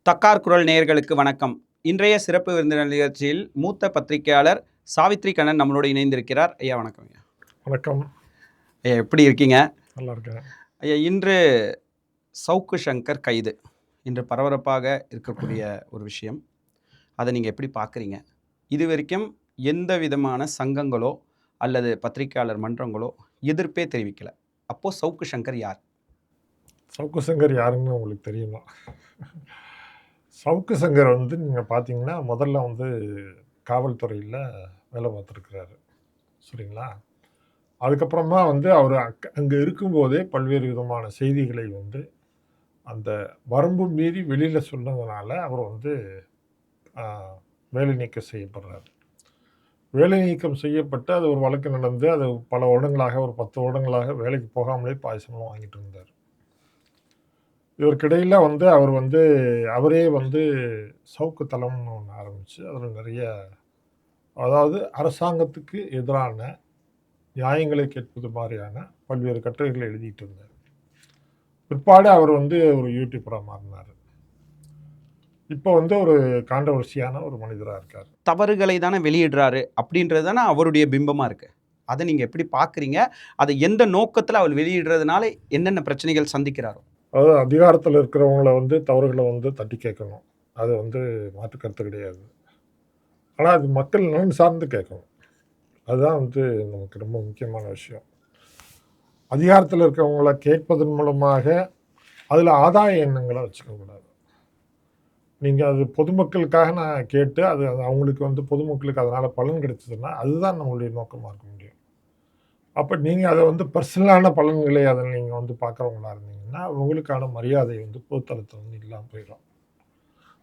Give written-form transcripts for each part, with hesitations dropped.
தக்கார் குரல் நேயர்களுக்கு வணக்கம். இன்றைய சிறப்பு விருந்தினர் நிகழ்ச்சியில் மூத்த பத்திரிகையாளர் சாவித்ரி கண்ணன் நம்மளோடு இணைந்திருக்கிறார். ஐயா வணக்கம். ஐயா வணக்கம். ஐயா எப்படி இருக்கீங்க? நல்லா இருக்கேன். ஐயா, இன்று சவுக்கு சங்கர் கைது இன்று பரபரப்பாக இருக்கக்கூடிய ஒரு விஷயம். அதை நீங்கள் எப்படி பார்க்குறீங்க? இது வரைக்கும் எந்த விதமான சங்கங்களோ அல்லது பத்திரிகையாளர் மன்றங்களோ எதிர்ப்பே தெரிவிக்கலை. அப்போது சவுக்கு சங்கர் யார்? சவுக்கு சங்கர் யாருன்னு உங்களுக்கு தெரியுமா? சவுக்கு சங்கர் நீங்கள் பார்த்தீங்கன்னா முதல்ல காவல்துறையில் வேலை பார்த்துருக்கிறாரு, சரிங்களா? அதுக்கப்புறமா அவர் அங்கே இருக்கும்போதே பல்வேறு விதமான செய்திகளை அந்த வரம்பு மீறி வெளியில் சொன்னதுனால அவர் வேலை நீக்கம் செய்யப்படுறாரு. வேலை நீக்கம் செய்யப்பட்டு அது ஒரு வழக்கு நடந்து அது பல வருடங்களாக ஒரு 10 வருடங்களாக வேலைக்கு போகாமலே பாயசம்லாம் வாங்கிட்டு இருந்தார். இதற்கிடையில் அவர் அவரே சவுக்கு தளம்னு ஒன்று ஆரம்பித்து அதில் நிறைய, அதாவது அரசாங்கத்துக்கு எதிரான நியாயங்களை கேட்பது மாதிரியான பல்வேறு கட்டுரைகளை எழுதிட்டு இருந்தார். பிற்பாடு அவர் ஒரு யூடியூபராக மாறினார். இப்போ ஒரு கான்ட்ரவர்சியான ஒரு மனிதராக இருக்கார். தவறுகளை தானே வெளியிடுறாரு அப்படின்றது தானே அவருடைய பிம்பமாக இருக்குது. அதை நீங்கள் எப்படி பார்க்குறீங்க? அதை எந்த நோக்கத்தில் அவர் வெளியிடுறதுனால என்னென்ன பிரச்சனைகள் சந்திக்கிறாரோ? அதாவது அதிகாரத்தில் இருக்கிறவங்கள தவறுகளை தட்டி கேட்கணும். அது மாற்று கருத்து கிடையாது. ஆனால் அது மக்கள் நலன் சார்ந்து கேட்கணும். அதுதான் நமக்கு ரொம்ப முக்கியமான விஷயம். அதிகாரத்தில் இருக்கிறவங்கள கேட்பதன் மூலமாக அதில் ஆதாய எண்ணங்களை வச்சுக்கக்கூடாது. நீங்கள் அது பொதுமக்களுக்காக நான் கேட்டு அது அவங்களுக்கு பொதுமக்களுக்கு அதனால் பலன் கிடைச்சதுன்னா அதுதான் நம்மளுடைய நோக்கமாக இருக்க முடியும். அப்போ நீங்கள் அதை பர்சனலான பலன்களை அதை நீங்கள் பார்க்குறவங்களா இருந்தீங்கன்னா உங்களுக்கான மரியாதை பொதுத்தளத்தில் இல்லாமல் போயிடும்.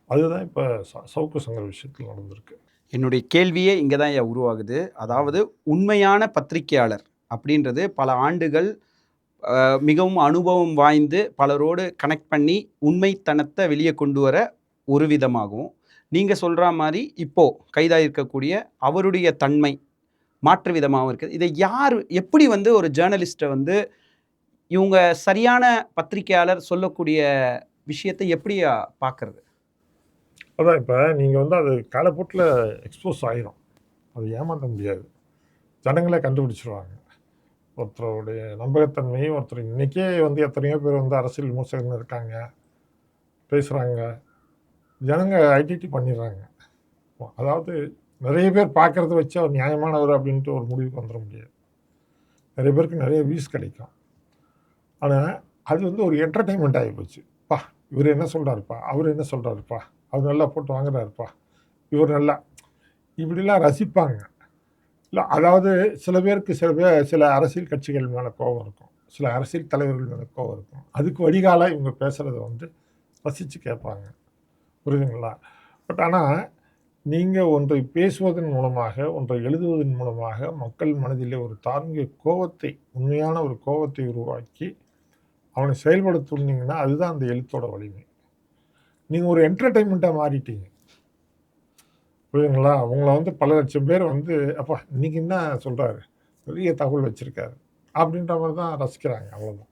அதுதான் இப்போ சவுக்கு சங்கர் விஷயத்தில் நடந்திருக்கு. என்னுடைய கேள்வியே இங்கே தான் உருவாகுது. அதாவது உண்மையான பத்திரிகையாளர் அப்படின்றது பல ஆண்டுகள் மிகவும் அனுபவம் வாய்ந்து பலரோடு கனெக்ட் பண்ணி உண்மைத்தனத்தை வெளியே கொண்டு வர ஒரு விதமாகவும், நீங்கள் சொல்கிற மாதிரி இப்போது கைதாக இருக்கக்கூடிய அவருடைய தன்மை மாற்று விதமாகவும் இருக்குது. இதை யார் எப்படி ஒரு ஜேர்னலிஸ்ட்டை இவங்க சரியான பத்திரிகையாளர் சொல்லக்கூடிய விஷயத்தை எப்படி பார்க்குறது? அதான் இப்போ நீங்கள் அது காலப்போட்டில் எக்ஸ்போஸ் ஆகிடும். அது ஏமாற்ற முடியாது. ஜனங்களே கண்டுபிடிச்சிருவாங்க ஒருத்தருடைய நம்பகத்தன்மையை. ஒருத்தர் இன்றைக்கே எத்தனையோ பேர் அரசியல் விமர்சகர்கள் இருக்காங்க, பேசுகிறாங்க. ஜனங்க ஐடென்டி பண்ணிடுறாங்க. அதாவது நிறைய பேர் பார்க்குறத வச்சு அவர் நியாயமானவர் அப்படின்ட்டு ஒரு முடிவுக்கு வந்துட முடியாது. நிறைய பேருக்கு நிறைய வியூஸ் கிடைக்கும். ஆனால் அது ஒரு என்டர்டெயின்மெண்ட் ஆகி போச்சு. பா இவர் என்ன சொல்கிறாருப்பா, அவர் என்ன சொல்கிறாருப்பா, அவர் நல்லா போட்டு வாங்குறாருப்பா, இவர் நல்லா இப்படிலாம் ரசிப்பாங்க. இல்லை, அதாவது சில பேருக்கு சில அரசியல் கட்சிகள் மேலே கோபம் இருக்கும், சில அரசியல் தலைவர்கள் மேலே கோபம் இருக்கும். அதுக்கு வடிகால இவங்க பேசுகிறத ரசித்து கேட்பாங்க, புரியுதுங்களா? பட் ஆனால் நீங்கள் ஒன்றை பேசுவதன் மூலமாக, ஒன்றை எழுதுவதன் மூலமாக மக்கள் மனதிலே ஒரு தார்மீக கோபத்தை, உண்மையான ஒரு கோபத்தை உருவாக்கி அவனை செயல்படுத்தினீங்கன்னா அதுதான் அந்த எழுத்தோட வலிமை. நீங்கள் ஒரு என்டர்டெயின்மெண்ட்டாக மாறிட்டீங்க, புரியுதுங்களா? அவங்கள பல லட்சம் பேர் அப்பா இன்னைக்கு என்ன சொல்கிறாரு, பெரிய தகவல் வச்சுருக்காரு அப்படின்ற மாதிரி தான் ரசிக்கிறாங்க. அவ்வளோதான்.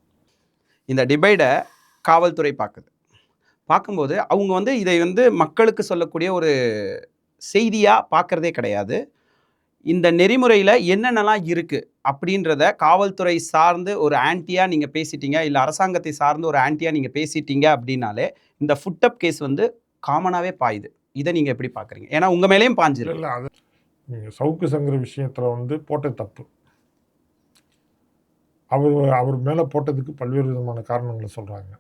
இந்த டிபேட்டை காவல்துறை பார்க்கும்போது அவங்க இதை மக்களுக்கு சொல்லக்கூடிய ஒரு செய்தியாக பார்க்குறதே கிடையாது. இந்த நெறிமுறையில் என்னென்னலாம் இருக்குது அப்படின்றத காவல்துறை சார்ந்து ஒரு ஆன்டியாக நீங்கள் பேசிட்டீங்க, இல்லை அரசாங்கத்தை சார்ந்து ஒரு ஆன்டியாக நீங்கள் பேசிட்டீங்க அப்படின்னாலே இந்த ஃபுட்டப் கேஸ் காமனாகவே பாயுது. இதை நீங்கள் எப்படி பார்க்குறீங்க? ஏன்னா உங்கள் மேலேயும் பாஞ்சிருக்கு. இல்லை, அது நீங்கள் சவுக்கு சங்கர் விஷயத்தில் போட்ட தப்பு. அவர் மேலே போட்டதுக்கு பல்வேறு விதமான காரணங்களை சொல்கிறாங்க.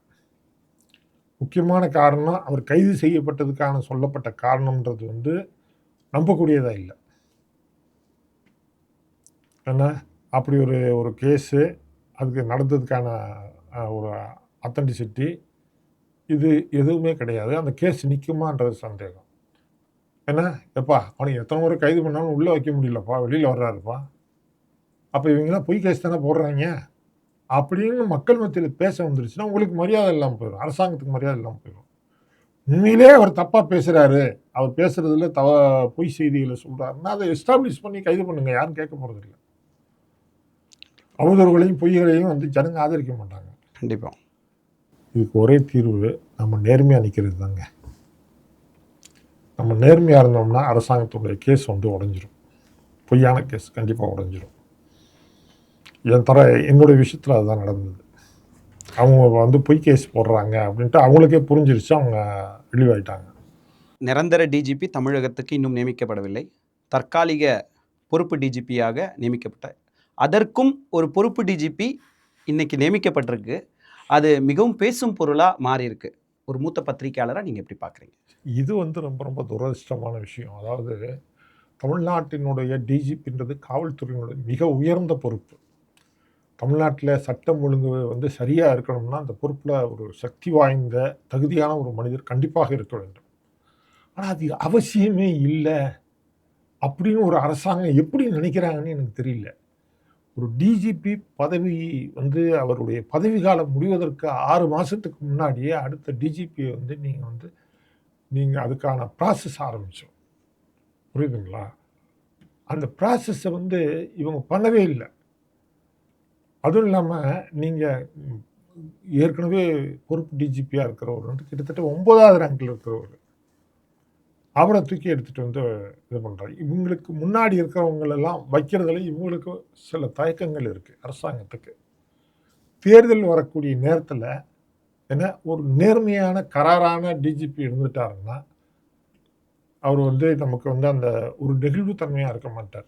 முக்கியமான காரணம் அவர் கைது செய்யப்பட்டதுக்கான சொல்லப்பட்ட காரணம்ன்றது நம்பக்கூடியதாக இல்லை. ஏன்னா அப்படி ஒரு கேஸு, அதுக்கு நடந்ததுக்கான ஒரு அத்தன்டிசிட்டி இது எதுவுமே கிடையாது. அந்த கேஸ் நிற்குமான்றது சந்தேகம். ஏன்னா எப்பா அவனுக்கு எத்தனை முறை கைது பண்ணாலும் உள்ளே வைக்க முடியலப்பா, வெளியில் வர்றாருப்பா, அப்போ இவங்கெல்லாம் பொய் கேஸ் தானே போடுறாங்க அப்படின்னு மக்கள் மத்தியில் பேச வந்துருச்சுன்னா உங்களுக்கு மரியாதை இல்லாமல் போயிடும், அரசாங்கத்துக்கு மரியாதை இல்லாமல் போயிடும். உண்மையிலே அவர் தப்பாக பேசுகிறாரு, அவர் பேசுகிறதுல பொய் செய்திகளை சொல்கிறாருன்னா அதை எஸ்டாப்ளிஷ் பண்ணி கைது பண்ணுங்க, யாரும் கேட்க போகிறதில்லை. அவதூறுகளையும் பொய்களையும் ஜனங்க ஆதரிக்க மாட்டாங்க. கண்டிப்பாக. இதுக்கு ஒரே தீர்வு நம்ம நேர்மையாக நிற்கிறது தாங்க. நம்ம நேர்மையாக இருந்தோம்னா அரசாங்கத்துடைய கேஸ் வந்து உடஞ்சிரும். பொய்யான கேஸ் கண்டிப்பாக உடஞ்சிரும். என்னுடைய விஷயத்தில் அதுதான் நடந்தது. அவங்க வந்து பொய் கேஸ் போடுறாங்க அப்படின்ட்டு அவங்களுக்கே புரிஞ்சிருச்சு. அவங்க ரிலீவ் ஆகிட்டாங்க. நிரந்தர டிஜிபி தமிழகத்துக்கு இன்னும் நியமிக்கப்படவில்லை. தற்காலிக பொறுப்பு டிஜிபியாக நியமிக்கப்பட்ட அதற்கும் ஒரு பொறுப்பு டிஜிபி இன்னைக்கு நியமிக்கப்பட்டிருக்கு. அது மிகவும் பேசும் பொருளாக மாறி இருக்கு. ஒரு மூத்த பத்திரிகையாளராக நீங்கள் எப்படி பார்க்குறீங்க? இது வந்து ரொம்ப ரொம்ப துரதிர்ஷ்டமான விஷயம். அதாவது தமிழ்நாட்டினுடைய டிஜிபின்றது காவல்துறையினுடைய மிக உயர்ந்த பொறுப்பு. தமிழ்நாட்டில் சட்டம் ஒழுங்கு வந்து சரியாக இருக்கணும்னா அந்த பொறுப்பில் ஒரு சக்தி வாய்ந்த தகுதியான ஒரு மனிதர் கண்டிப்பாக இருக்க வேண்டும். ஆனால் அது அவசியமே இல்லை அப்படின்னு ஒரு அரசாங்கம் எப்படி நினைக்கிறாங்கன்னு எனக்கு தெரியல. ஒரு டிஜிபி பதவி வந்து அவருடைய பதவி காலம் முடிவதற்கு 6 மாதத்துக்கு முன்னாடியே அடுத்த டிஜிபியை வந்து நீங்கள் அதுக்கான ப்ராசஸ் ஆரம்பித்தோம். புரியுதுங்களா? அந்த ப்ராசஸை வந்து இவங்க பண்ணவே இல்லை. அதுவும் இல்லாமல் நீங்கள் ஏற்கனவே பொறுப்பு டிஜிபியாக இருக்கிறவர் வந்து கிட்டத்தட்ட 9வது ரேங்கில் இருக்கிறவர், அவரை தூக்கி எடுத்துகிட்டு வந்து இது பண்ணுறாரு. இவங்களுக்கு முன்னாடி இருக்கிறவங்களெல்லாம் வைக்கிறதுல இவங்களுக்கு சில தயக்கங்கள் இருக்குது அரசாங்கத்துக்கு. தேர்தல் வரக்கூடிய நேரத்தில் ஏன்னா ஒரு நேர்மையான கராரான டிஜிபி இருந்துட்டாருன்னா அவர் வந்து நமக்கு வந்து அந்த ஒரு நெகிழ்வுத்தன்மையாக இருக்க மாட்டார்.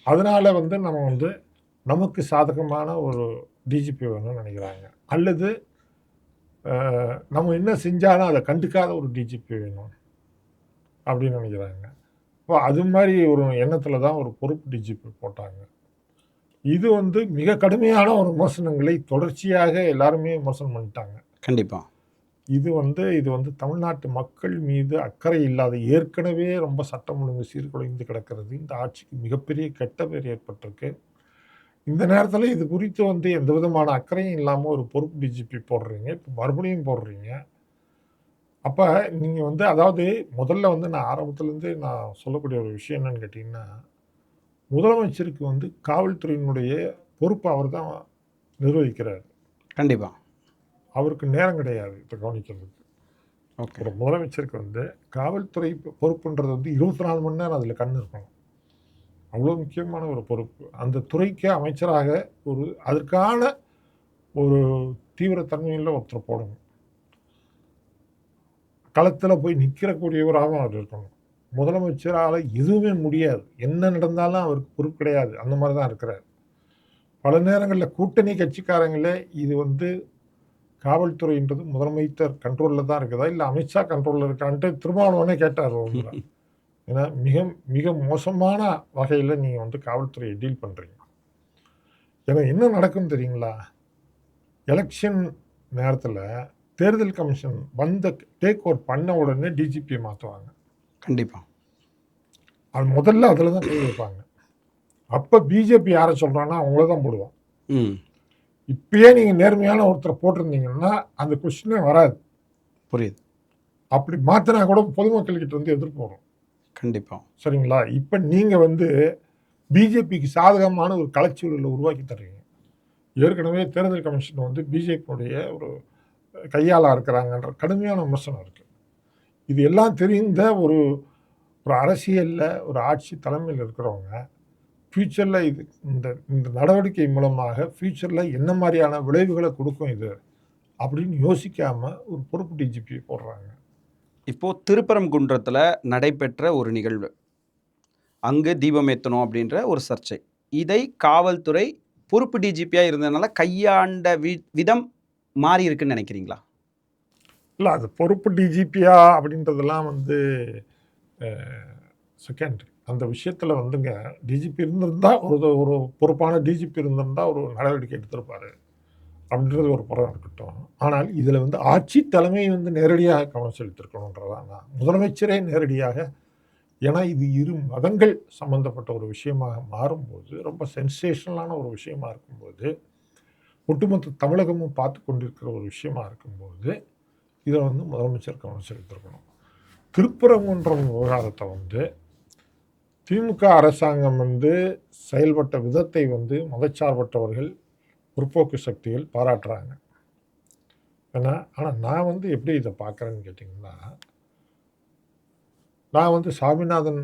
அதனால் வந்து நம்ம வந்து நமக்கு சாதகமான ஒரு டிஜிபி வேணும்னு நினைக்கிறாங்க. அல்லது நம்ம என்ன செஞ்சாலும் அதை கண்டுக்காத ஒரு டிஜிபி வேணும் அப்படின்னு நினைக்கிறாங்க. இப்போ அது மாதிரி ஒரு எண்ணத்தில் தான் ஒரு பொறுப்பு டிஜிபி போட்டாங்க. இது வந்து மிக கடுமையான ஒரு விமர்சனங்களை தொடர்ச்சியாக எல்லாருமே விமர்சனம் பண்ணிட்டாங்க. கண்டிப்பாக இது வந்து தமிழ்நாட்டு மக்கள் மீது அக்கறை இல்லாத, ஏற்கனவே ரொம்ப சட்டம் ஒழுங்கு சீர்குலைந்து கிடக்கிறது. இந்த ஆட்சிக்கு மிகப்பெரிய கெட்ட பேர் ஏற்பட்டிருக்கு. இந்த நேரத்தில் இது குறித்து வந்து எந்த விதமான அக்கறையும் இல்லாமல் ஒரு பொறுப்பு டிஜிபி போடுறீங்க. இப்போ மறுபடியும் போடுறீங்க. அப்போ நீங்கள் வந்து அதாவது முதல்ல வந்து நான் ஆரம்பத்துலேருந்து நான் சொல்லக்கூடிய ஒரு விஷயம் என்னன்னு கேட்டிங்கன்னா, முதலமைச்சருக்கு வந்து காவல்துறையினுடைய பொறுப்பை அவர் தான் நிர்வகிக்கிறார். கண்டிப்பாக அவருக்கு நேரம் கிடையாது இதை கவனிக்கிறதுக்கு. ஓகே. ஒரு முதலமைச்சருக்கு வந்து காவல்துறை பொறுப்புன்றது வந்து 24 மணி நேரம் அதில் கண் இருக்கணும். அவ்வளோ முக்கியமான ஒரு பொறுப்பு. அந்த துறைக்கு அமைச்சராக அதற்கான ஒரு தீவிரத்தன்மையில் ஒருத்தர் போடணும். களத்தில் போய் நிற்கிறக்கூடியவராகவும் அவர் இருக்கணும். முதலமைச்சரால் எதுவுமே முடியாது. என்ன நடந்தாலும் அவருக்கு பொறுப்பு கிடையாது. அந்த மாதிரி தான் இருக்கிறார். பல நேரங்களில் கூட்டணி கட்சிக்காரங்களே இது வந்து காவல்துறைன்றது முதலமைச்சர் கண்ட்ரோலில் தான் இருக்குதா, இல்லை அமித்ஷா கண்ட்ரோலில் இருக்கான்ட்டு திருமாவளவனே கேட்டார். ஏன்னா மிக மிக மோசமான வகையில் நீங்கள் வந்து காவல்துறையை டீல் பண்ணுறீங்க. ஏன்னா என்ன நடக்குன்னு தெரியுங்களா? எலெக்ஷன் நேரத்தில் தேர்தல் கமிஷன் டேக் ஓவர் பண்ண உடனே டிஜிபியை மாற்றுவாங்க. கண்டிப்பாக அது முதல்ல அதில் தான் கை வைப்பாங்க. அப்போ பிஜேபி யாரை சொல்கிறான்னா அவங்கள தான் போடுவோம். இப்பயே நீங்கள் நேர்மையான ஒருத்தரை போட்டிருந்தீங்கன்னா அந்த கொஸ்டினே வராது. புரியுது. அப்படி மாற்றினா கூட பொதுமக்கள்கிட்ட வந்து எதிர்ப்பு வரும். கண்டிப்பாக. சரிங்களா? இப்போ நீங்கள் வந்து பிஜேபிக்கு சாதகமான ஒரு கலைச்சூழலை உருவாக்கி தர்றீங்க. ஏற்கனவே தேர்தல் கமிஷன் வந்து பிஜேபியுடைய ஒரு கையாளாக இருக்கிறாங்கன்ற கடுமையான விமர்சனம் இருக்குது. இது எல்லாம் தெரிந்த ஒரு அரசியலில் ஒரு ஆட்சி தலைமையில் இருக்கிறவங்க ஃப்யூச்சரில் இந்த நடவடிக்கை மூலமாக ஃப்யூச்சரில் என்ன மாதிரியான விளைவுகளை கொடுக்கும் இது அப்படின்னு யோசிக்காமல் ஒரு பொறுப்பு டிஜிபி போடுறாங்க. இப்போது திருப்பரங்குன்றத்தில் நடைபெற்ற ஒரு நிகழ்வு, அங்கு தீபம் ஏற்றணும் அப்படின்ற ஒரு சர்ச்சை, இதை காவல்துறை பொறுப்பு டிஜிபியாக இருந்ததுனால கையாண்ட விதம் மாறி இருக்குன்னு நினைக்கிறீங்களா? இல்லை, அது பொறுப்பு டிஜிபியா அப்படின்றதெல்லாம் வந்து செகண்டரி. அந்த விஷயத்தில் வந்துங்க டிஜிபி இருந்திருந்தால் ஒரு பொறுப்பான டிஜிபி இருந்திருந்தால் ஒரு நடவடிக்கை எடுத்திருப்பார் அப்படின்றது ஒரு புறம் இருக்கட்டும். ஆனால் இதில் வந்து ஆட்சி தலைமை வந்து நேரடியாக கவனம் செலுத்திருக்கணுன்றதான் நான் முதலமைச்சரே நேரடியாக. ஏன்னா இது இரு மதங்கள் சம்மந்தப்பட்ட ஒரு விஷயமாக மாறும்போது, ரொம்ப சென்சேஷனலான ஒரு விஷயமா இருக்கும்போது, ஒட்டுமொத்த தமிழகமும் பார்த்து கொண்டிருக்கிற ஒரு விஷயமா இருக்கும்போது இதை வந்து முதலமைச்சர் கவனம் செலுத்திருக்கணும். திருப்பரங்குன்றம் விவகாரத்தை வந்து திமுக அரசாங்கம் வந்து செயல்பட்ட விதத்தை வந்து மதச்சார்பற்றவர்கள், முற்போக்கு சக்திகள் பாராட்டுறாங்க. ஏன்னா ஆனால் நான் வந்து எப்படி இதை பார்க்குறேன்னு கேட்டிங்கன்னா, நான் வந்து சாமிநாதன்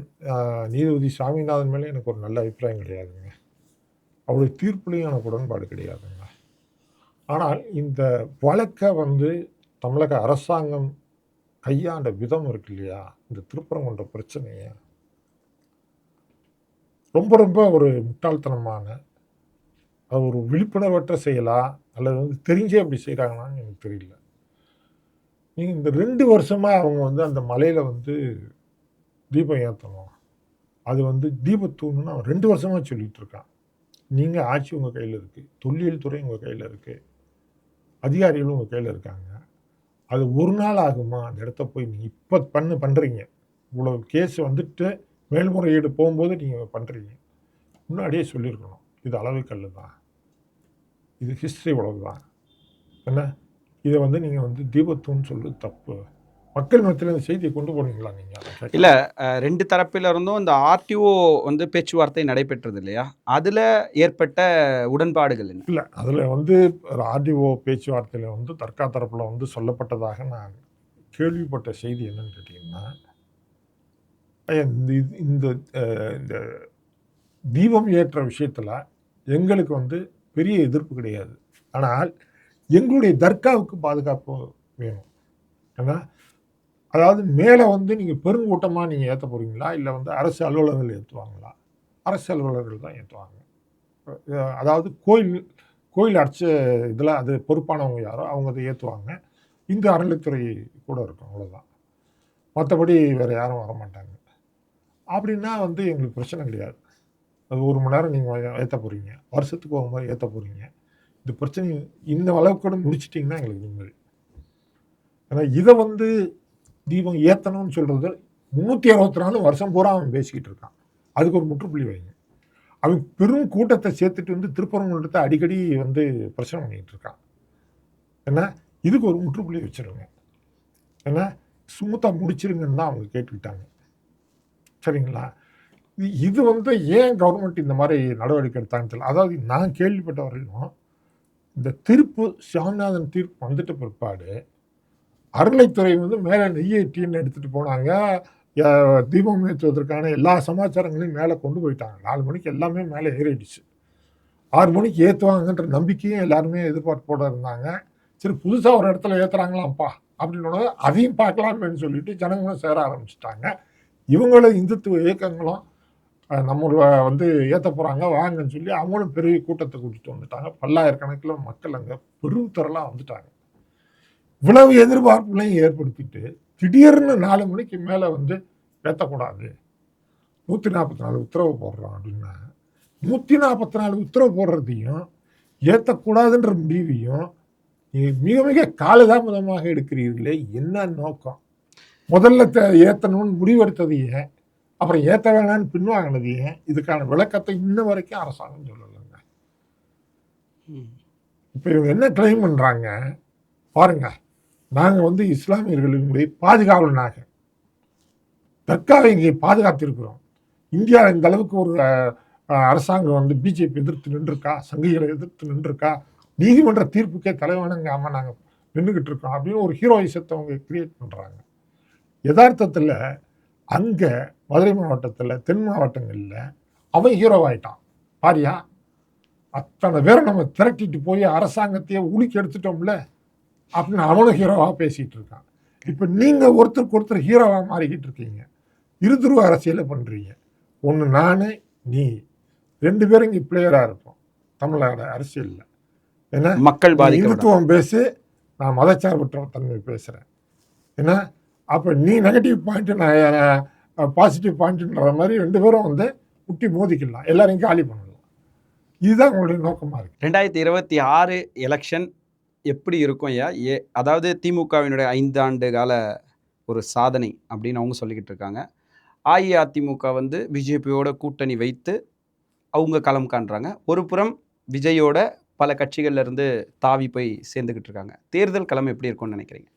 நீதிபதி சாமிநாதன் மேலே எனக்கு ஒரு நல்ல அபிப்பிராயம் கிடையாதுங்க. அவருடைய தீர்ப்புலையும் எனக்கு உடன்பாடு கிடையாதுங்க. ஆனால் இந்த வழக்கை வந்து தமிழக அரசாங்கம் கையாண்ட விதம் இருக்கு இல்லையா, இந்த திருப்பரங்குன்ற பிரச்சனையை ரொம்ப ரொம்ப ஒரு முட்டாள்தனமான, அது ஒரு விழிப்புணர்வற்ற செயலா அல்லது வந்து தெரிஞ்சே அப்படி செய்கிறாங்களான்னு எனக்கு தெரியல. நீங்கள் இந்த 2 வருஷமாக அவங்க வந்து அந்த மலையில் வந்து தீபம் ஏற்றணும், அது வந்து தீபத்தூணுன்னு அவன் 2 வருஷமாக சொல்லிகிட்டு இருக்கான். நீங்கள் ஆட்சி உங்கள் கையில் இருக்குது, தொல்லியல் துறை உங்கள் கையில் இருக்குது, அதிகாரிகளும் உங்கள் கையில் இருக்காங்க. அது ஒரு நாள் ஆகுமா அந்த இடத்த போய் நீங்கள் இப்போ பண்ணுறீங்க. இவ்வளோ கேஸ் வந்துட்டு மேல்முறையீடு போகும்போது நீங்கள் பண்ணுறீங்க. முன்னாடியே சொல்லியிருக்கணும், இது அளவுக்கல் தான், இது ஹிஸ்ட்ரி உழவு தான், என்ன இதை வந்து நீங்கள் வந்து தீபத்தூன்னு சொல்கிறது தப்பு. மக்கள் மத்தியில் இந்த செய்தியை கொண்டு போனீங்களா நீங்கள்? இல்லை, 2 தரப்பில் இருந்தும் இந்த ஆர்டிஓ வந்து பேச்சுவார்த்தை நடைபெற்றது இல்லையா, அதில் ஏற்பட்ட உடன்பாடுகள் என்ன? இல்லை, அதில் வந்து ஆர்டிஓ பேச்சுவார்த்தையில் வந்து தர்கா தரப்பில் வந்து சொல்லப்பட்டதாக நான் கேள்விப்பட்ட செய்தி என்னன்னு கேட்டிங்கன்னா, இந்த இந்த தீபம் ஏற்ற விஷயத்தில் எங்களுக்கு வந்து பெரிய எதிர்ப்பு கிடையாது. ஆனால் எங்களுடைய தர்காவுக்கு பாதுகாப்பு வேணும். ஏன்னா அதாவது மேலே வந்து நீங்கள் பெருங்கூட்டமாக நீங்கள் ஏற்ற போகிறீங்களா, இல்லை வந்து அரசு அலுவலர்கள் ஏற்றுவாங்களா? அரசு அலுவலர்கள் தான் ஏற்றுவாங்க. அதாவது கோயில் அடைச்ச இதில் அது பொறுப்பானவங்க யாரோ அவங்க அதை ஏற்றுவாங்க. இந்த அறநிலைத்துறை கூட இருக்கும், அவ்வளோதான். மற்றபடி வேறு யாரும் வரமாட்டாங்க. அப்படின்னா வந்து எங்களுக்கு பிரச்சனை கிடையாது. அது 1 மணி நேரம் நீங்கள் ஏற்ற போகிறீங்க, வருஷத்துக்கு ஒரு முறை ஏற்ற போகிறீங்க. இந்த பிரச்சனை இந்த அளவுக்கு கூட முடிச்சிட்டிங்கன்னா எங்களுக்கு நிம்மதி. ஏன்னா இதை வந்து தீபம் ஏற்றணும்னு சொல்கிறது 364 வருஷம் பூரா அவன் பேசிக்கிட்டு இருக்கான். அதுக்கு ஒரு முற்றுப்புள்ளி வைங்க. அவன் பெரும் கூட்டத்தை சேர்த்துட்டு வந்து திருப்பரங்குன்றத்தை அடிக்கடி வந்து பிரச்சனை பண்ணிக்கிட்டு இருக்கான். ஏன்னா இதுக்கு ஒரு முற்றுப்புள்ளி வச்சிருங்க. ஏன்னா சுமூத்தாக முடிச்சிருங்கன்னு தான் அவங்க கேட்டுக்கிட்டாங்க. சரிங்களா? இது வந்து ஏன் கவர்மெண்ட் இந்த மாதிரி நடவடிக்கை எடுத்தாங்கன்னு தெரியல. அதாவது நான் கேள்விப்பட்ட வரையிலும் இந்த சாமிநாதன் தீர்ப்பு வந்துட்ட பிற்பாடு அறநிலைத்துறை வந்து மேலே நெய்யேற்றின்னு எடுத்துகிட்டு போனாங்க. தீபம் ஏற்றுவதற்கான எல்லா சமாச்சாரங்களையும் மேலே கொண்டு போயிட்டாங்க. 4 மணிக்கு எல்லாமே மேலே ஏறிடுச்சு. 6 மணிக்கு ஏற்றுவாங்கன்ற நம்பிக்கையும் எல்லாருமே எதிர்பார்ப்போடு இருந்தாங்க. சரி, புதுசாக ஒரு இடத்துல ஏற்றுறாங்களாம்ப்பா அப்படின்னோட அதையும் பார்க்கலாமேன்னு சொல்லிட்டு ஜனங்களும் சேர ஆரம்பிச்சிட்டாங்க. இவங்களும் இந்துத்துவ இயக்கங்களும் நம்மளை வந்து ஏற்ற போகிறாங்க வாங்கன்னு சொல்லி அவங்களும் பெரிய கூட்டத்தை கூட்டிகிட்டு வந்துட்டாங்க. பல்லாயிரக்கணக்கில் மக்கள் அங்கே பெரும் திரளாக வந்துட்டாங்க. இவ்வளவு எதிர்பார்ப்புகளையும் ஏற்படுத்திட்டு திடீர்னு 4 மணிக்கு மேலே வந்து ஏற்றக்கூடாது, 144 உத்தரவு போடுறோம் அப்படின்னா, 144 உத்தரவு போடுறதையும் ஏற்றக்கூடாதுன்ற முடிவையும் மிக மிக காலதாமதமாக எடுக்கிறீர்களே, என்ன நோக்கம்? முதல்ல ஏற்றணும்னு முடிவெடுத்ததையே அப்புறம் ஏற்ற வேணான்னு பின்வாங்கினதையே இதுக்கான விளக்கத்தை இன்ன வரைக்கும் அரசாங்கம் சொல்லலைங்க. இப்போ இவங்க என்ன கிளைம் பண்ணுறாங்க பாருங்க, நாங்கள் வந்து இஸ்லாமியர்களினுடைய பாதுகாவலனாக தர்காவை இங்கே பாதுகாத்திருக்கிறோம். இந்தியா இந்த அளவுக்கு ஒரு அரசாங்கம் வந்து பிஜேபி எதிர்த்து நின்றுருக்கா, சங்கிகளை எதிர்த்து நின்றுருக்கா, நீதிமன்ற தீர்ப்புக்கே தலைவணங்காம நாங்கள் நின்றுக்கிட்டு இருக்கோம் அப்படின்னு ஒரு ஹீரோயிசத்தை அவங்க கிரியேட் பண்ணுறாங்க. யதார்த்தத்தில் அங்கே மதுரை மாவட்டத்தில், தென் மாவட்டங்களில் அவன் ஹீரோவாயிட்டான். பாரியா, அத்தனை பேரை நம்ம திரட்டிட்டு போய் அரசாங்கத்தையே உலுக்கி எடுத்துட்டோம்ல அப்படின்னு அவனும் ஹீரோவாக பேசிகிட்டு இருக்கான். இப்போ நீங்கள் ஒருத்தருக்கு ஒருத்தர் ஹீரோவாக மாறிக்கிட்டு இருக்கீங்க. இருதுருவ அரசியலை பண்ணுறீங்க. ஒன்று நான், நீ 2 பேரும் இங்கே பிளேயராக இருப்போம் தமிழ்நாடு அரசியலில். ஏன்னா மக்கள் இந்துத்துவம் பேசு, நான் மதச்சார்பற்ற தன்மை பேசுகிறேன். ஏன்னா அப்போ நீ நெகட்டிவ் பாயிண்ட்டு, நான் பாசிட்டிவ் பாயிண்ட்டுன்ற மாதிரி 2 பேரும் வந்து முட்டி மோதிக்கலாம், எல்லாரையும் காலி பண்ணலாம். இதுதான் உங்களுடைய நோக்கமாக இருக்குது. 2026 எலெக்ஷன் எப்படி இருக்கும் ஐயா? அதாவது திமுகவினுடைய 5 ஆண்டு கால ஒரு சாதனை அப்படின்னு அவங்க சொல்லிக்கிட்டு இருக்காங்க. அஇஅதிமுக வந்து பிஜேபியோட கூட்டணி வைத்து அவங்க களம் காண்றாங்க. ஒரு புறம் விஜயோட பல கட்சிகள்ல இருந்து தாவி போய் சேர்ந்துக்கிட்டு இருக்காங்க. தேர்தல் களம் எப்படி இருக்கும்னு நினைக்கிறீங்க?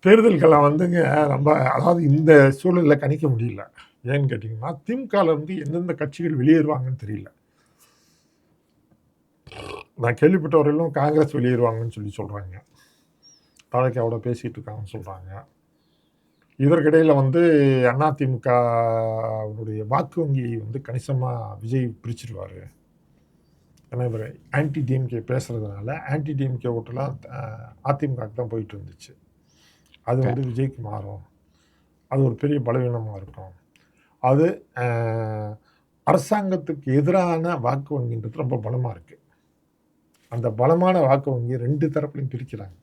தேர்தல் களம் வந்துங்க ரொம்ப, அதாவது இந்த சூழலில் கணிக்க முடியல. ஏன்னு கேட்டிங்கன்னா திமுகலேருந்து எந்தெந்த கட்சிகள் வெளியேறுவாங்கன்னு தெரியல. நான் கேள்விப்பட்ட வரையிலும் காங்கிரஸ் வெளியேறுவாங்கன்னு சொல்கிறாங்க. தாவேக்காவோட பேசிகிட்டு இருக்காங்கன்னு சொல்கிறாங்க. இதற்கிடையில் வந்து அதிமுகவுடைய வாக்கு வங்கி வந்து கணிசமாக விஜய் பிரிச்சிருவார். ஏன்னா இவர் ஆன்டி டிஎம்கே பேசுகிறதுனால ஆன்டி டிஎம்கே ஓட்டெல்லாம் அதிமுகவுக்கு தான் போயிட்டு இருந்துச்சு. அது ஓகே. வந்து விஜய்க்கு மாறும். அது ஒரு பெரிய பலவீனமாக இருக்கும். அது அரசாங்கத்துக்கு எதிரான வாக்கு வங்கின்றது ரொம்ப பலமாக இருக்குது. அந்த பலமான வாக்கு வங்கியை 2 தரப்புலையும் பிரிக்கிறாங்க.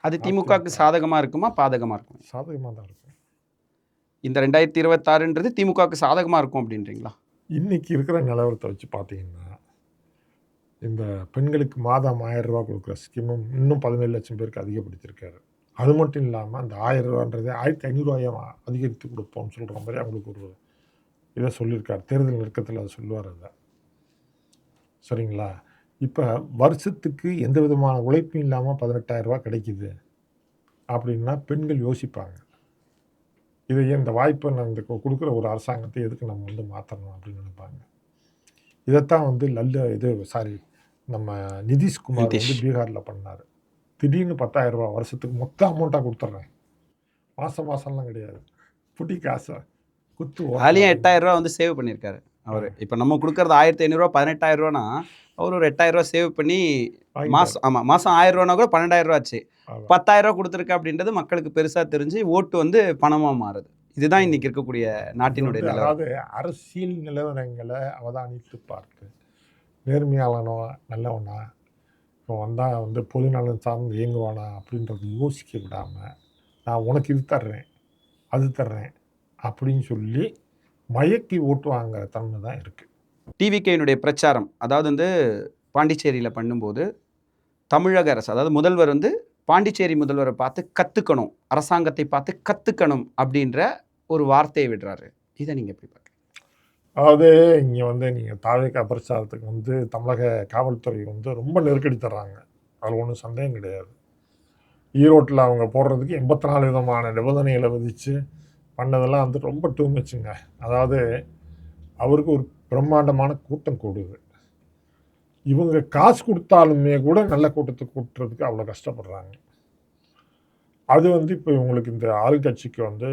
அது திமுகவுக்கு அதிமுக சாதகமா இருக்குமா? பாதகமா இருக்குமா? சாதகமாக தான் இருக்கும். இந்த 2026ன்றது திமுகவுக்கு சாதகமா இருக்கும் அப்படின்றீங்களா? இன்னைக்கு இருக்கிற நிலவரத்தை வச்சு பார்த்தீங்கன்னா, இந்த பெண்களுக்கு மாதம் ரூ. 1000 கொடுக்குற ஸ்கீமும் இன்னும் 17 லட்சம் பேருக்கு அதிகப்படுத்தியிருக்காரு. அது மட்டும் இல்லாமல் அந்த ரூ. 1000ன்றதே ரூ. 1500 அதிகரித்து கொடுப்போம்னு சொல்கிற மாதிரி அவங்களுக்கு ஒரு இதை சொல்லியிருக்காரு. தேர்தல் நெருக்கத்தில் அதை சொல்லுவார். அதை சரிங்களா? இப்போ வருஷத்துக்கு எந்த விதமான உழைப்பும் இல்லாமல் 18,000 கிடைக்குது அப்படின்னா பெண்கள் யோசிப்பாங்க. இதை இந்த வாய்ப்பை நான் இந்த கொடுக்குற ஒரு அரசாங்கத்தை எதுக்கு நம்ம வந்து மாற்றணும் அப்படின்னு நினைப்பாங்க. இதைத்தான் வந்து நம்ம நிதிஷ்குமார் வந்து பீகாரில் பண்ணார். திடீர்னு 10,000 வருஷத்துக்கு மொத்த அமௌண்ட்டாக கொடுத்துட்றேன். மாதம்லாம் கிடையாது. புட்டி காசை குத்து அதுலேயும் 8,000 வந்து சேவ் பண்ணியிருக்காரு அவர். இப்போ நம்ம கொடுக்குறது 1,500 18,000னா அவர் ஒரு 8,000 சேவ் பண்ணி மாதம் மாதம் 1,000 கூட 12,000 ஆச்சு. 10,000 கொடுத்துருக்கு அப்படின்றது மக்களுக்கு பெருசாக தெரிஞ்சு ஓட்டு வந்து பணமாக மாறுது. இதுதான் இன்னைக்கு இருக்கக்கூடிய நாட்டினுடைய நிலவரம். அதாவது அரசியல் நிலவரங்களை அவதானித்து பார்த்து நேர்மையாளனோ நல்லவனா இப்போ வந்தால் வந்து பொதுநலன் சார்ந்து இயங்குவானா அப்படின்றத யோசிக்க விடாமல் நான் உனக்கு இது தர்றேன் அது தர்றேன் அப்படின்னு சொல்லி மயக்கி ஓட்டு வாங்குற தன்மை தான் இருக்குது. டிவிகேனுடைய பிரச்சாரம் அதாவது வந்து பாண்டிச்சேரியில் பண்ணும்போது தமிழக அரசு அதாவது முதல்வர் வந்து பாண்டிச்சேரி முதல்வரை பார்த்து கற்றுக்கணும், அரசாங்கத்தை பார்த்து கற்றுக்கணும் அப்படின்ற ஒரு வார்த்தையை விடுறாரு. இதை நீங்கள் எப்படி பார்க்குறீங்க? அதாவது இங்கே வந்து நீங்கள் தாவேகா பிரச்சாரத்துக்கு வந்து தமிழக காவல்துறை வந்து ரொம்ப நெருக்கடி தர்றாங்க. அதில் ஒன்றும் சந்தேகம் கிடையாது. ஈரோட்டில் அவங்க போடுறதுக்கு 84 விதமான நிபந்தனைகளை விதித்து பண்ணதெல்லாம் வந்து ரொம்ப டூ மச்சுங்க. அதாவது அவருக்கு ஒரு பிரம்மாண்டமான கூட்டம் கூடுது. இவங்க காசு கொடுத்தாலுமே கூட நல்ல கூட்டத்தை கூட்டுறதுக்கு அவ்வளோ கஷ்டப்படுறாங்க. அது வந்து இப்போ இவங்களுக்கு இந்த ஆளுங்கட்சிக்கு வந்து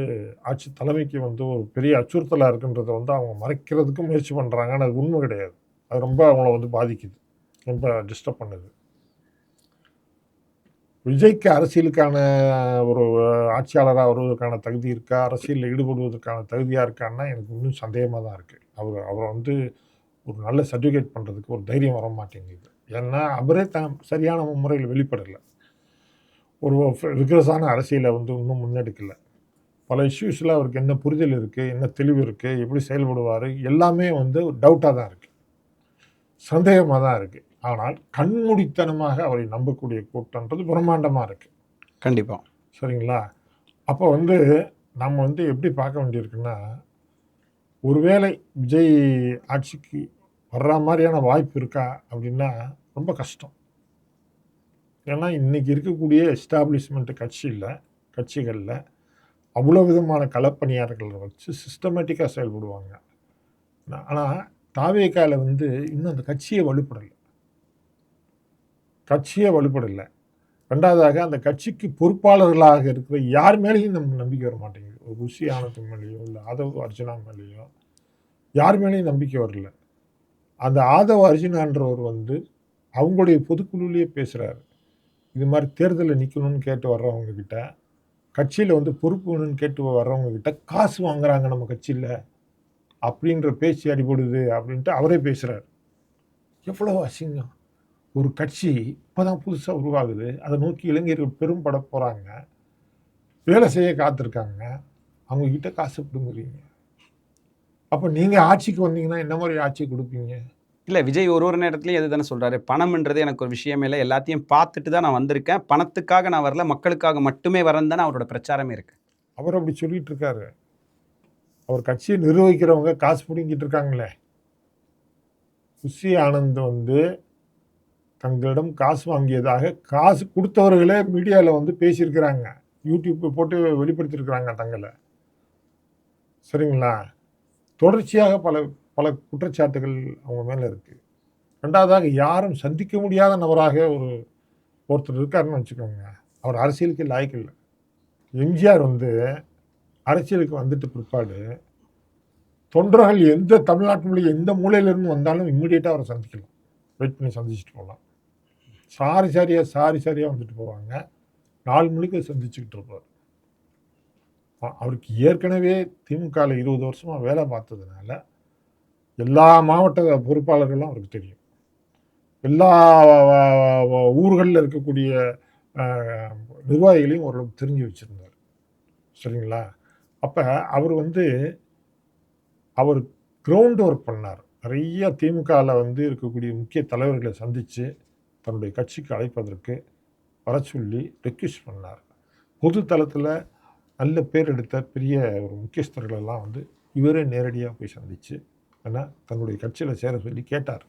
ஆட்சி தலைமைக்கு வந்து ஒரு பெரிய அச்சுறுத்தலாக இருக்குன்றதை வந்து அவங்க மறைக்கிறதுக்கு முயற்சி பண்ணுறாங்க. ஆனால் அது உண்மை கிடையாது. அது ரொம்ப அவங்கள வந்து பாதிக்குது, ரொம்ப டிஸ்டர்ப் பண்ணுது. விஜய்க்கு அரசியலுக்கான ஒரு ஆட்சியாளராக வருவதற்கான தகுதி இருக்கா, அரசியலில் ஈடுபடுவதற்கான தகுதியாக இருக்கான்னா எனக்கு இன்னும் சந்தேகமாக தான் இருக்குது. அவரை வந்து ஒரு நல்ல சர்டிஃபிகேட் பண்ணுறதுக்கு ஒரு தைரியம் வர மாட்டேங்குது. ஏன்னா அவரே சரியான முறையில் வெளிப்படலை. ஒரு ரிகரஸான அரசியலை வந்து இன்னும் முன்னெடுக்கலை. பல இஷ்யூஸில் அவருக்கு என்ன புரிதல் இருக்குது, என்ன தெளிவு இருக்குது, எப்படி செயல்படுவார், எல்லாமே வந்து டவுட்டாக தான் இருக்குது, சந்தேகமாக தான் இருக்குது. ஆனால் கண்மூடித்தனமாக அவரை நம்பக்கூடிய கூட்டம்ன்றது பிரம்மாண்டமாக இருக்குது. கண்டிப்பாக. சரிங்களா? அப்போ வந்து நம்ம வந்து எப்படி பார்க்க வேண்டியிருக்குன்னா, ஒருவேளை விஜய் ஆட்சிக்கு வர்ற மாதிரியான வாய்ப்பு இருக்கா அப்படின்னா ரொம்ப கஷ்டம். ஏன்னா இன்றைக்கி இருக்கக்கூடிய எஸ்டாப்ளிஷ்மெண்ட் கட்சிகளில் அவ்வளோ விதமான களப்பணியாளர்களை வச்சு சிஸ்டமேட்டிக்காக செயல்படுவாங்க. ஆனால் தாவேகாவில் வந்து இன்னும் அந்த கட்சியே வலுப்படலை. ரெண்டாவதாக அந்த கட்சிக்கு பொறுப்பாளர்களாக இருக்கிற யார் மேலேயும் நம்ம நம்பிக்கை வர மாட்டேங்குது. ஒரு ருஷி ஆனந்த் மேலேயோ இல்லை ஆதவ் அர்ஜுனா மேலேயோ யார் மேலேயும் நம்பிக்கை வரல. அந்த ஆதவ் அர்ஜுனான்றவர் வந்து அவங்களுடைய பொதுக்குழுலேயே பேசுகிறாரு. இது மாதிரி தேர்தலில் நிற்கணும்னு கேட்டு வர்றவங்கக்கிட்ட, கட்சியில் வந்து பொறுப்பு வேணும்னு கேட்டு வர்றவங்கக்கிட்ட காசு வாங்குறாங்க நம்ம கட்சியில் அப்படின்ற பேச்சு அடிபடுது அப்படின்ட்டு அவரே பேசுகிறார். எவ்வளோ அசிங்கம்! ஒரு கட்சி இப்போ தான் புதுசாக உருவாகுது, அதை நோக்கி இளைஞர்கள் பெரும்பட போகிறாங்க, வேலை செய்ய காத்திருக்காங்க, அவங்கக்கிட்ட காசு பிடுங்குறீங்க. அப்போ நீங்கள் ஆட்சிக்கு வந்தீங்கன்னா என்ன மாதிரி ஆட்சி கொடுப்பீங்க? இல்லை, விஜய் ஒரு நேரத்துலையும் எது தானே சொல்கிறாரு, பணம்ன்றது எனக்கு ஒரு விஷயமே இல்லை, எல்லாத்தையும் பார்த்துட்டு தான் நான் வந்திருக்கேன், பணத்துக்காக நான் வரல, மக்களுக்காக மட்டுமே வரேன் தானே அவரோட பிரச்சாரமே இருக்குது. அவர் அப்படி சொல்லிட்டு இருக்காரு. அவர் கட்சியை நிர்வகிக்கிறவங்க காசு பிடிங்கிட்டு இருக்காங்களே. ருஷி ஆனந்த் வந்து தங்களிடம் காசு வாங்கியதாக காசு கொடுத்தவர்களே மீடியாவில் வந்து பேசியிருக்கிறாங்க, யூடியூப் போட்டு வெளிப்படுத்தியிருக்கிறாங்க தங்களை. சரிங்களா? தொடர்ச்சியாக பல குற்றச்சாட்டுகள் அவங்க மேலே இருக்குது. ரெண்டாவதாக யாரும் சந்திக்க முடியாத நபராக ஒருத்தர் இருக்காருன்னு வச்சுக்கோங்க. அவர் அரசியலுக்கு லாய்க்கு இல்லை. எம்ஜிஆர் வந்து அரசியலுக்கு வந்துட்டு பிற்பாடு தொண்டர்கள் எந்த தமிழ்நாட்டினுடைய எந்த மூலையிலிருந்து வந்தாலும் இம்மிடியேட்டாக அவரை சந்திக்கலாம், வெயிட் பண்ணி சந்திச்சுட்டு போகலாம். சாரி சாரியாக வந்துட்டு போவாங்க, நாள் முழுக்க சந்திச்சுக்கிட்டு இருப்பார். அவருக்கு ஏற்கனவே திமுகவில் 20 வருஷமாக வேலை பார்த்ததுனால எல்லா மாவட்ட பொறுப்பாளர்களும் அவருக்கு தெரியும். எல்லா ஊர்களில் இருக்கக்கூடிய நிர்வாகிகளையும் ஓரளவுக்கு தெரிஞ்சு வச்சுருந்தார். சரிங்களா? அப்போ அவர் கிரவுண்ட் ஒர்க் பண்ணார். நிறைய திமுகவில் இருக்கக்கூடிய முக்கிய தலைவர்களை சந்தித்து தன்னுடைய கட்சிக்கு அழைப்பதற்கு வர சொல்லி ரெக்வெஸ்ட் பண்ணார். பொது தளத்தில் நல்ல பேர் எடுத்த பெரிய ஒரு முக்கியஸ்தர்களெல்லாம் இவரே நேரடியாக போய் சந்தித்து ஏன்னா தன்னுடைய கட்சியில் சேர சொல்லி கேட்டார்.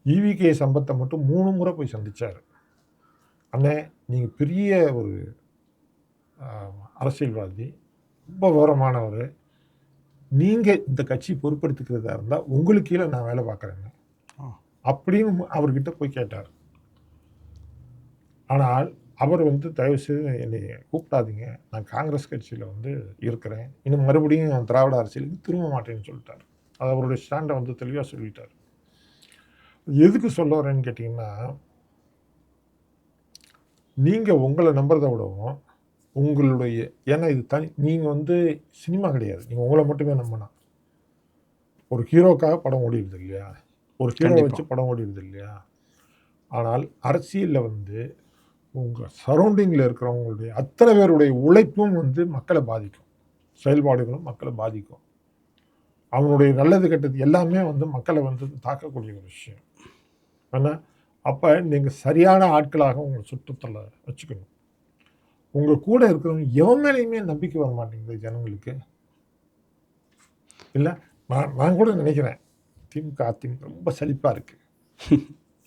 ஈவிகே சம்பத்தை மட்டும் 3 முறை போய் சந்தித்தார். அண்ணே, நீங்கள் பெரிய ஒரு அரசியல்வாதி, ரொம்ப விவரமானவர், நீங்கள் இந்த கட்சி பொறுப்படுத்திக்கிறதா இருந்தால் உங்களுக்கு கீழே நான் வேலை பார்க்குறேங்க அப்படின்னு அவர்கிட்ட போய் கேட்டார். ஆனால் அவர் தயவுசெய்து என்னை கூப்பிடாதீங்க, நான் காங்கிரஸ் கட்சியில் இருக்கிறேன், இன்னும் மறுபடியும் திராவிட அரசியலுக்கு திரும்ப மாட்டேன்னு சொல்லிட்டார். அது அவருடைய ஸ்டாண்டை தெளிவாக சொல்லிட்டார். எதுக்கு சொல்ல வரேன்னு கேட்டிங்கன்னா, நீங்கள் உங்களை நம்புறதை விடவும் உங்களுடைய ஏன்னா இது நீங்கள் சினிமா கிடையாது, நீங்கள் உங்களை மட்டுமே நம்பினா. ஒரு ஹீரோக்காக படம் ஓடிடுது இல்லையா, ஒரு ஹீரோ வச்சு படம் ஓடிடுது இல்லையா. ஆனால் அரசியலில் உங்கள் சரௌண்டிங்கில் இருக்கிறவங்களுடைய அத்தனை பேருடைய உழைப்பும் மக்களை பாதிக்கும், செயல்பாடுகளும் மக்களை பாதிக்கும். அவனுடைய நல்லது கெட்டது எல்லாமே மக்களை தாக்கக்கூடிய ஒரு விஷயம். ஏன்னா அப்போ நீங்கள் சரியான ஆட்களாக உங்களை சுற்றத்தில் வச்சுக்கணும். உங்கள் கூட இருக்கிறவங்க எவன் மேலேயுமே நம்பிக்கை வர மாட்டேங்குது ஜனங்களுக்கு. இல்லை, நான் கூட நினைக்கிறேன் அதிமுக ரொம்ப சலிப்பாக இருக்குது.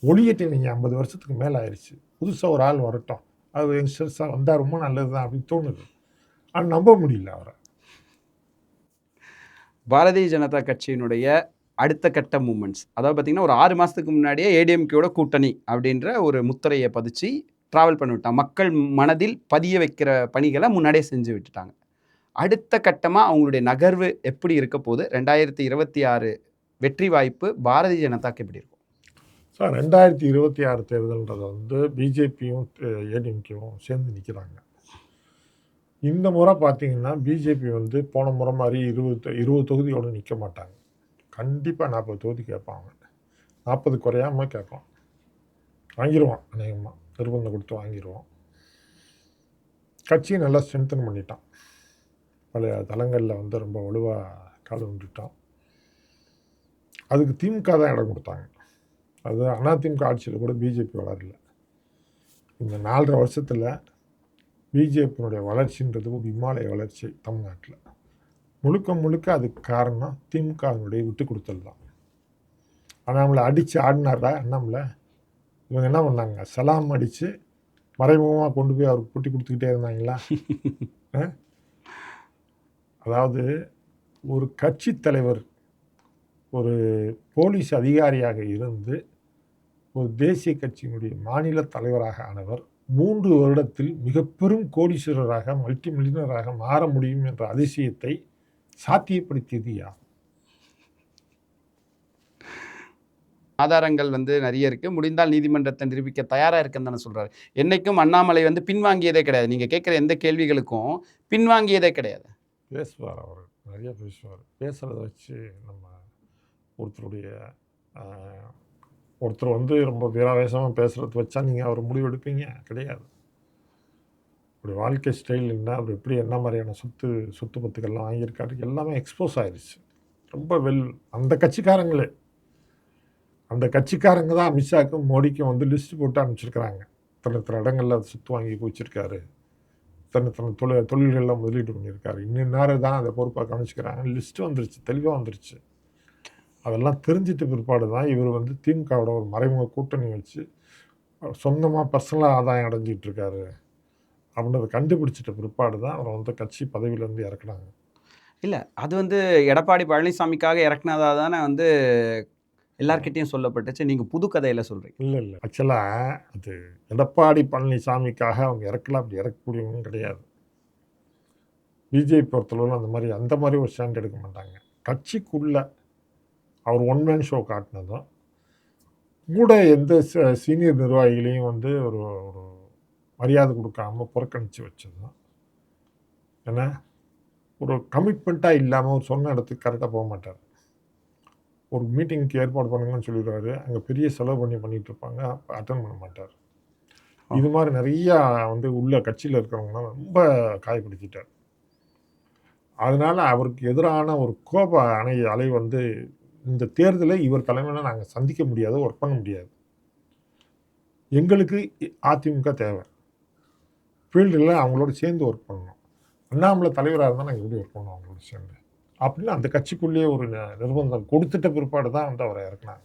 ஒளியேற்றி நீங்கள் 50 வருஷத்துக்கு மேலே ஆயிடுச்சு, புதுசாக ஒரு ஆள் வரட்டும், அது யங்ஸ்டர்ஸாக வந்தால் ரொம்ப நல்லது தான் அப்படின்னு தோணுது. ஆனால் நம்ப முடியல அவரை. பாரதிய ஜனதா கட்சியினுடைய அடுத்த கட்ட மூமெண்ட்ஸ், அதாவது பார்த்தீங்கன்னா ஒரு 6 மாதத்துக்கு முன்னாடியே ஏடிஎம்கேயோட கூட்டணி அப்படின்ற ஒரு முத்திரையை பதிச்சு ட்ராவல் பண்ணிவிட்டாங்க. மக்கள் மனதில் பதிய வைக்கிற பணிகளை முன்னாடியே செஞ்சு விட்டுட்டாங்க. அடுத்த கட்டமாக அவங்களுடைய நகர்வு எப்படி இருக்க போது? 2026 வெற்றி வாய்ப்பு பாரதிய ஜனதாக்கு எப்படி இருக்கும் சார்? 2026 தேர்தல்ன்றது பிஜேபியும் ஏடிஎம்கேவும் சேர்ந்து நிற்கிறாங்க. இந்த முறை பார்த்தீங்கன்னா பிஜேபி போன முறை மாதிரி 20 தொகுதியோடு நிற்க மாட்டாங்க. கண்டிப்பாக 40 தொகுதி கேட்பாங்க. 40 குறையாமல் கேட்போம், வாங்கிடுவோம். அநேகமாக நிர்பந்தம் கொடுத்து வாங்கிடுவோம். கட்சியை நல்லா ஸ்ட்ரென்தன் பண்ணிட்டான், பழைய தளங்களில் ரொம்ப வலுவாக கால் விட்டுட்டான். அதுக்கு திமுக தான் இடம் கொடுத்தாங்க. அது அதிமுக ஆட்சியில் கூட பிஜேபி வளரல. இந்த 4.5 வருஷத்தில் பிஜேபியினுடைய வளர்ச்சின்றது ஒரு இமாலய வளர்ச்சி தமிழ்நாட்டில். முழுக்க அதுக்கு காரணம் திமுகவினுடைய விட்டு கொடுத்தல் தான். அண்ணாமலை அடித்து ஆடினாரா? அண்ணாமலை இவங்க என்ன பண்ணாங்க? சலாம் அடித்து மறைமுகமாக கொண்டு போய் அவருக்கு புட்டி கொடுத்துக்கிட்டே இருந்தாங்களா? அதாவது ஒரு கட்சி தலைவர் ஒரு போலீஸ் அதிகாரியாக இருந்து ஒரு தேசிய கட்சியினுடைய மாநில தலைவராக ஆனவர் 3 வருடத்தில் மிக பெரும் கோடீஸ்வரராக மல்டி மில்லியனராக மாற முடியும் என்ற அதிசயத்தை சாத்தியப்படுத்தியது யார்? ஆதாரங்கள் நிறைய இருக்குது, முடிந்தால் நீதிமன்றத்தை நிரூபிக்க தயாராக இருக்குன்னு தானே சொல்கிறாரு. என்றைக்கும் அண்ணாமலை பின்வாங்கியதே கிடையாது. நீங்கள் கேட்குற எந்த கேள்விகளுக்கும் பின்வாங்கியதே கிடையாது. பேசுவார், அவர் நிறைய பேசுவார். பேசுகிறத வச்சு நம்ம ஒருத்தர் ரொம்ப வீராவேசமாக பேசுகிறத வச்சா நீங்கள் அவர் முடிவு எடுப்பீங்க கிடையாது. அப்படி வாழ்க்கை ஸ்டைல் என்ன, அவர் எப்படி என்ன மாதிரியான சொத்து பத்துக்கள்லாம் வாங்கியிருக்காரு எல்லாமே எக்ஸ்போஸ் ஆயிடுச்சு. ரொம்ப அந்த கட்சிக்காரங்க தான் அமித்ஷாவுக்கும் மோடிக்கும் லிஸ்ட் போட்டு அனுப்பிச்சிருக்கிறாங்க. இத்தனை இடங்களில் சொத்து வாங்கி போச்சிருக்காரு, இத்தனை தொழில்களில் முதலீடு பண்ணியிருக்காரு, இன்னும் நேரம் தான் அதை பொறுப்பாக கவனிச்சுக்கிறாங்க. லிஸ்ட்டு வந்துருச்சு, தெளிவாக வந்துருச்சு. அதெல்லாம் தெரிஞ்சிட்ட பிற்பாடு தான் இவர் திமுகவோட ஒரு மறைமுக கூட்டணி வச்சு சொந்தமாக பர்சனலாக ஆதாயம் அடைஞ்சிக்கிட்டு இருக்காரு அப்படின்றத கண்டுபிடிச்சிட்ட பிற்பாடு தான் அவரை கட்சி பதவியிலேருந்து இறக்குனாங்க. இல்லை, அது எடப்பாடி பழனிசாமிக்காக இறக்குனதா தானே எல்லார்கிட்டையும் சொல்லப்பட்டுச்சு. நீங்கள் புது கதையில் சொல்கிறீங்க. இல்லை, ஆக்சுவலாக அது எடப்பாடி பழனிசாமிக்காக அவங்க இறக்கலாம், அப்படி இறக்கக்கூடியவங்க கிடையாது. பிஜேபி பொறுத்தளவில் அந்த மாதிரி ஒரு ஸ்டாண்ட் எடுக்க மாட்டாங்க. கட்சிக்குள்ள அவர் ஒன் மேன் ஷோ காட்டினதும், கூட எந்த சீனியர் நிர்வாகிகளையும் வந்து ஒரு ஒரு மரியாதை கொடுக்காம புறக்கணித்து வச்சதும், ஏன்னா ஒரு கமிட்மெண்ட்டாக இல்லாமல் ஒரு சொன்ன இடத்துக்கு கரெக்டாக போக மாட்டார். ஒரு மீட்டிங்க்கு ஏற்பாடு பண்ணுங்கன்னு சொல்லிடுவாரு, அங்கே பெரிய செலவு பண்ணிட்டு இருப்பாங்க, அட்டன் பண்ண மாட்டார். இது மாதிரி நிறையா வந்து உள்ள கட்சியில் இருக்கிறவங்களாம் ரொம்ப காயப்படுத்திட்டார். அதனால அவருக்கு எதிரான ஒரு கோப அலை வந்து இந்த தேர்தலை இவர் தலைமையில் நாங்கள் சந்திக்க முடியாது, ஒர்க் பண்ண முடியாது. எங்களுக்கு அதிமுக தேவை, ஃபீல்டில் அவங்களோட சேர்ந்து ஒர்க் பண்ணணும். அண்ணாமலை தலைவராக இருந்தால் நாங்கள் எப்படி ஒர்க் பண்ணோம் அவங்களோட சேர்ந்து அப்படின்னு அந்த கட்சிக்குள்ளேயே ஒரு நிர்பந்தம் கொடுத்துட்ட பிற்பாடு தான் வந்து அவரை இறக்குனாங்க.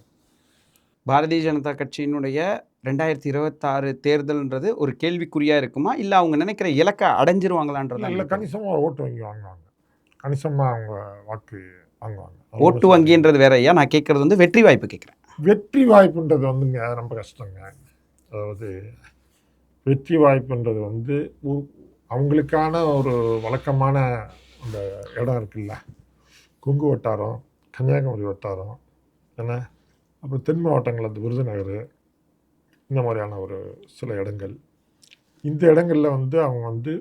பாரதிய ஜனதா கட்சியினுடைய 2026 தேர்தல்ன்றது ஒரு கேள்விக்குறியாக இருக்குமா, இல்லை அவங்க நினைக்கிற இலக்கை அடைஞ்சிருவாங்களான்றது? இல்லை, கணிசமாக ஓட்டு வங்கி வாங்குவாங்க, கணிசமாக அவங்க வாக்கு வாங்குவாங்க. ஓட்டு வங்கின்றது வேற ஐயா, நான் கேட்குறது வந்து வெற்றி வாய்ப்பு கேட்குறேன். வெற்றி வாய்ப்புன்றது வந்துங்க ரொம்ப கஷ்டங்க. அதாவது வெற்றி வாய்ப்புன்றது வந்து அவங்களுக்கான ஒரு வழக்கமான அந்த இடம் இருக்குல்ல, கொங்கு வட்டாரம், கன்னியாகுமரி வட்டாரம், ஏன்னா அப்புறம் தென் மாவட்டங்கள் அந்த விருதுநகர், இந்த மாதிரியான ஒரு சில இடங்கள், இந்த இடங்களில் வந்து அவங்க வந்து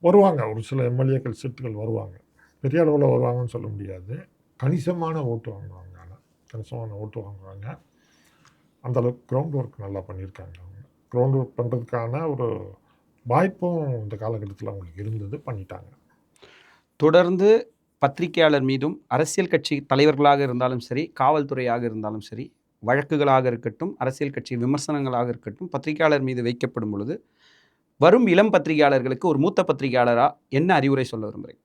வருவாங்க. ஒரு சில எம்எல்ஏக்கள் சீட்டுகள் வருவாங்க, பெரிய அளவில் வருவாங்கன்னு சொல்ல முடியாது, கணிசமான ஓட்டு வாங்குவாங்க. ஆனால் கணிசமான ஓட்டு வாங்குவாங்க. அந்தளவுக்கு கிரவுண்ட் ஒர்க் நல்லா பண்ணியிருக்காங்க. அவங்க கிரவுண்ட் ஒர்க் பண்ணுறதுக்கான ஒரு வாய்ப்பும் இந்த காலகட்டத்தில் அவங்களுக்கு இருந்தது, பண்ணிட்டாங்க. தொடர்ந்து பத்திரிகையாளர் மீதும் அரசியல் கட்சி தலைவர்களாக இருந்தாலும் சரி, காவல்துறையாக இருந்தாலும் சரி, வழக்குகளாக இருக்கட்டும், அரசியல் கட்சி விமர்சனங்களாக இருக்கட்டும், பத்திரிகையாளர் மீது வைக்கப்படும் பொழுது வரும் இளம் பத்திரிகையாளர்களுக்கு ஒரு மூத்த பத்திரிகையாளராக என்ன அறிவுரை சொல்ல விரும்புகிறீங்க?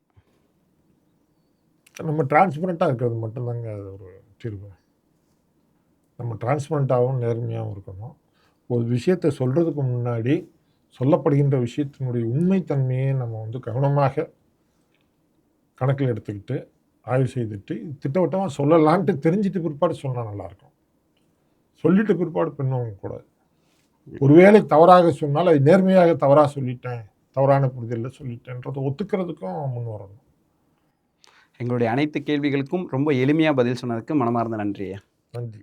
நம்ம டிரான்ஸ்பரண்ட்டாக இருக்கிறது மட்டும்தாங்க அது ஒரு தீர்வு. நம்ம டிரான்ஸ்பரண்ட்டாகவும் நேர்மையாகவும் இருக்கணும். ஒரு விஷயத்தை சொல்கிறதுக்கு முன்னாடி சொல்லப்படுகின்ற விஷயத்தினுடைய உண்மைத்தன்மையை நம்ம வந்து கவனமாக கணக்கில் எடுத்துக்கிட்டு ஆய்வு செய்துட்டு திட்டவட்டமாக சொல்லலான்ட்டு தெரிஞ்சிட்டு பிற்பாடு சொன்னால் நல்லாயிருக்கும். சொல்லிட்டு பிற்பாடு பின்னவங்க கூடாது. ஒருவேளை தவறாக சொன்னால் அது நேர்மையாக தவறாக சொல்லிட்டேன், தவறான புரிதலில் சொல்லிட்டேன்றதை ஒத்துக்கிறதுக்கும் முன் வரணும். எங்களுடைய அனைத்து கேள்விகளுக்கும் ரொம்ப எளிமையாக பதில் சொன்னதுக்கு மனமார்ந்த நன்றி. நன்றி.